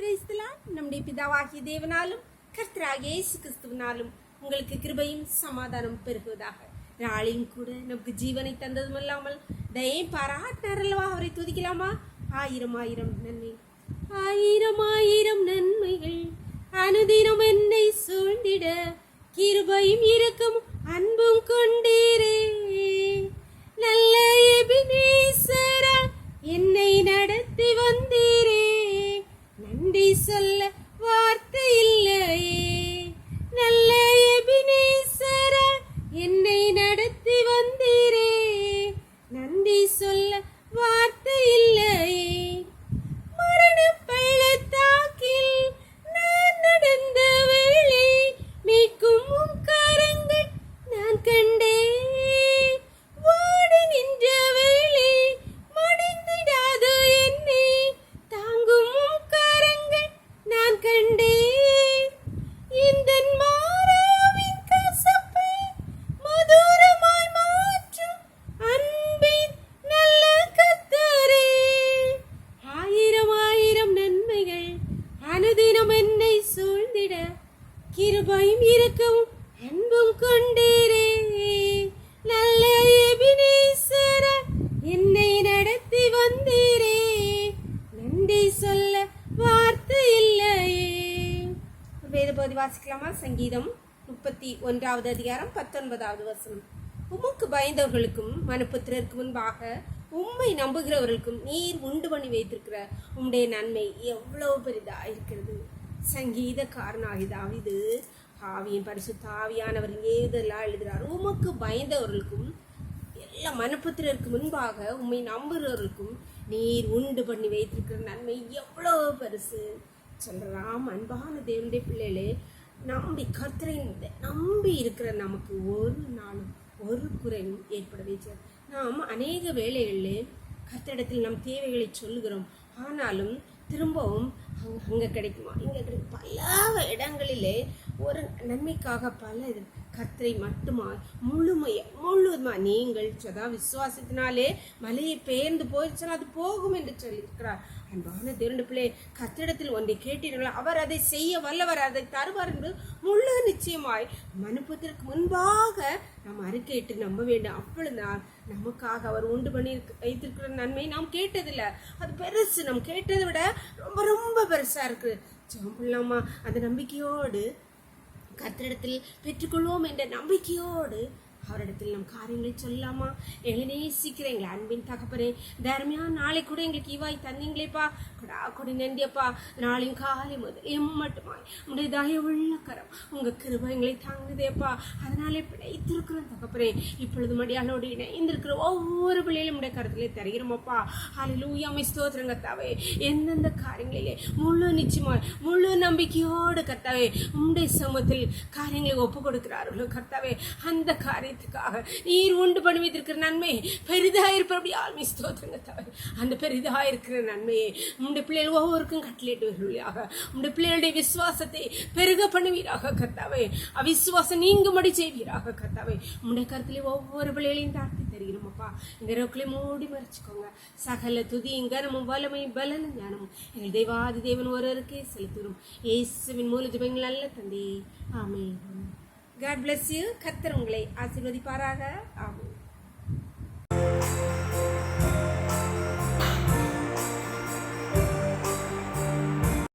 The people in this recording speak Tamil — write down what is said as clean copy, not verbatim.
நம்முடைய பிதாவாகிய தேவனாலும் கர்த்தராகிய இயேசு கிறிஸ்துவினாலும் உங்களுக்கு கிருபையும் சமாதானம் பெருகுவதாக. நாளையும் கூட நமக்கு ஜீவனை தந்ததும் இல்லாமல் தயை பாராட்டினாரல்லவா, அவரை துதிக்கலாமா? ஆயிரம் ஆயிரம் நன்மை, ஆயிரம் ஆயிரம் நன்மைகள் அனுதினம் என்னை சூழ்ந்திட கிருபையும் இருக்கும் அன்பும் கொண்டீரே. நல்ல எபினேசரா என்னை நடத்தி வந்தீரே, நன்றி சொல்ல வார்த்தை இல்லையே. நல்ல எபினேசரா என்னை நடத்தி வந்தீரே, நன்றி சொல்ல வார்த்தை இல்லையே. மரண பள்ளத்தாக்கில் நான் நடந்த வேளை மீட்கும் உம் கரங்கள் நான் கண்டேன். வாடி நின்ற வேளை மடிந்திடாத என்னை தாங்கும் உம் கரங்கள் நான் கண்டேன். இந்த மாறாவின் கசப்பை மதுரமாய் மாற்றும் அன்பின் நல்ல கர்த்தரே. ஆயிரம் ஆயிரம் நன்மைகள் அனுதினம் என்னை சூழ்ந்திட கிருபையும் இருக்கவும் அன்பும் கொண்டீரே. நல்ல எபினேசரா என்னை நடத்தி வந்தீரே, நன்றி சொல்ல வார்த்தை இல்லையே. வேத பகுதி வாசிக்கலாமா? சங்கீதம் 31வது அதிகாரம் 19வது வசனம். உமக்கு பயந்தவர்களுக்கும் மனுபுத்திரருக்கு முன்பாக உம்மை நம்புகிறவர்களுக்கும் நீர் உண்டு பண்ணி வைத்திருக்கிற உம்முடைய நன்மை எவ்வளவு பெரிதா இருக்கிறது. சங்கீதக்காரனாகி தாவீது ஆவியின் பரிசுத்த ஆவியானவரின் ஏதெல்லாம் எழுதுகிறார். உமக்கு பயந்தவர்களுக்கும் எல்லா மனுபுத்திரருக்கு முன்பாக உம்மை நம்புகிறவர்களுக்கும் நீர் உண்டு பண்ணி வைத்திருக்கிற நன்மை எவ்வளோ பெருசு சொல்றாம். அன்பான தேவனுடைய பிள்ளைகளே, நம்பி கர்த்தரை நம்பி இருக்கிற நமக்கு ஒரு நாளும் ஒரு குறையும் ஏற்படவே செய்யாது. நாம் அநேக வேளைகளில் கர்த்தரிடத்தில் நம் தேவைகளை சொல்லுகிறோம், ஆனாலும் திரும்பவும் அங்கே கிடைக்குமா இங்கே கிடைக்கும். பல இடங்களிலே ஒரு நன்மைக்காக பல கர்த்தரை மட்டுமா முழுவதுமா நீங்கள் சதா விசுவாசத்தினாலே மலையை பெயர்ந்து போயிடுச்சுன்னா அது போகும் என்று சொல்லியிருக்கிறார். அன்பான தேவனுடைய பிள்ளை, கர்த்தரிடத்தில் ஒன்றை கேட்டீர்களோ அவர் அதை செய்ய வல்லவர், அதை தருவார் என்று முழு நிச்சயமாய் மனுபுத்திற்கு முன்பாக நாம் அறிக்கையிட்டு நம்ப வேண்டும். அப்பொழுதுதான் நமக்காக அவர் உண்டு பண்ணி வைத்திருக்கிற நன்மை நாம் கேட்டதில்லை, அது பெருசு. நாம் கேட்டதை விட ரொம்ப ரொம்ப பெருசா இருக்கு. ஜெபம் அந்த நம்பிக்கையோடு கர்த்தரிடத்தில் பெற்றுக்கொள்வோம் என்ற நம்பிக்கையோடு அவரிடத்தில் நம் காரியங்களை சொல்லலாமா? எங்களை நேசிக்கிற எங்களை அன்பின் தகப்பனே, தர்மையா நாளை கூட எங்களுக்கு இவாய் தந்தீங்களேப்பா, கொடா கொடி நன்றியப்பா. நாளையும் காலை முதல் எம்மட்டுமாய் உங்களுடைய தயவுள்ள கரம் உங்கள் கிருபை எங்களை தாங்குதேப்பா. அதனாலே பிழைத்திருக்கிறோம் தகப்பனே. இப்பொழுது மடியாளோடு இணைந்திருக்கிற ஒவ்வொரு பிள்ளையிலும் உடைய கருத்திலே தருகிறோமப்பா. ஹல்லேலூயா, ஸ்தோத்திரம் கர்த்தாவே. எந்தெந்த காரியங்களிலே முழு நிச்சயமாய் முழு நம்பிக்கையோடு கர்த்தாவே உங்களுடைய சமூகத்தில் காரியங்களை ஒப்பு கொடுக்கிறார்களோ கர்த்தாவே, அந்த காரியத்துக்காக நீர் உண்டு பண்ணி வைத்திருக்கிற நன்மை பெரிதாயிருப்படியால் ஸ்தோத்திரம் கர்த்தாவே. அந்த பெரிதாயிருக்கிற நன்மையை உங்களுடைய பிள்ளைகள் ஒவ்வொருக்கும் கட்டளையிட்டு வருவீராக. உங்களுடைய பிள்ளைகளுடைய விசுவாசத்தை பெருக பண்ணுவீராக கர்த்தாவே. அவிசுவாசம் நீங்கும்படி செய்வீராக கர்த்தாவே. உங்களுடைய கருத்திலே ஒவ்வொரு பிள்ளைகளையும் தாழ்த்தி தருகிறோம் அப்பா. இந்த ரோக்களை மூடி மறைச்சிக்கோங்க. சகல துதி கனமும் வல்லமையும் பலனும் ஞானமும் எங்கள் தெய்வாதி தேவன் ஒருவருக்கே செலுத்துகிறோம். இயேசுவின் மூல ஜெபங்கள் நல்ல தந்தை, ஆமென். God bless you. கர்த்தர் உங்களை ஆசீர்வதிப்பாராக. ஆமென்.